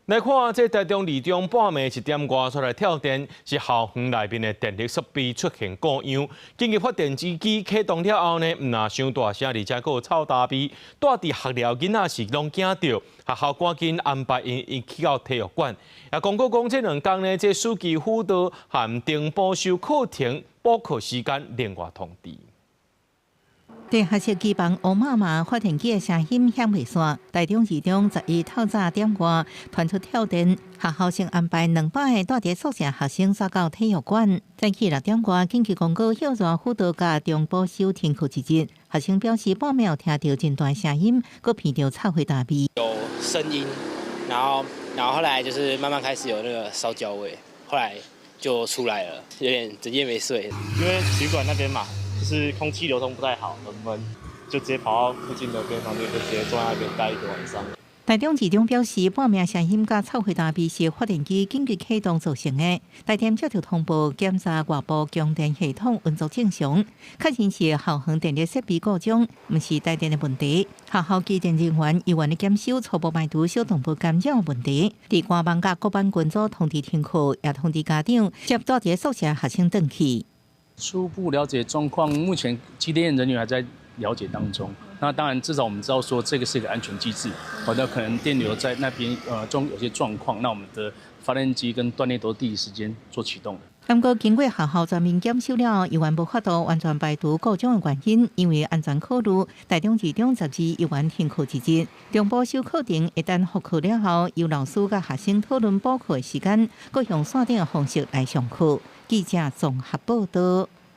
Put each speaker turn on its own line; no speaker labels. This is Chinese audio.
来看这台中二中半暝1点外出来跳电，是校园内面的电力设备出现故障。紧急发电机启动了后呢，唔若伤大声，而且佫有臭大味。住伫学寮囡仔是拢惊到，学校赶紧安排因去到体育馆。也公告讲，这2天呢，这暑期辅导和定补修课程补课时间另外通知。
在学校机房乌妈妈发电机的声音响袂煞，台中二中11透早点外传出跳电，学校先安排200个住伫宿舍学生走到体育馆。早起6点外，紧急公告校热辅导甲中补修停课1日。学生表示半暝有听到真大声音，佮闻到臭灰大味。
有声音，然后后来就是慢慢开始有那个烧焦味，后来就出来了，有点整夜没睡。
因为体育馆那边嘛。就是空气流通不太好，很闷，就直接跑到附近的便房店，就直接坐在那边待1个晚上。
台中二中表示，半暝声音甲臭灰大味是发电机紧急启动造成的。台电接到通报，检查外部供电系统运作正常，确认是校园电力设备故障，毋是台电的问题。学校机电人员依原的检修，初步排除小动物干扰问题。伫官班甲各班群组通知停课，也通知家长接住伫宿舍学生转去。
初步了解状况，目前机电人员还在了解当中。那当然，至少我们知道说这个是一个安全机制，那可能电流在那边有些状况，那我们的发电机跟断裂都第一时间做启动。
不过，经过学校全面检修了，依然无法度完全排除故障的原因，因为安全考虑，台中二中12依然停课1日。中补修课程一旦复课了后，由老师甲学生讨论补课的时间，各用线顶的方式来上课。记者综合报道。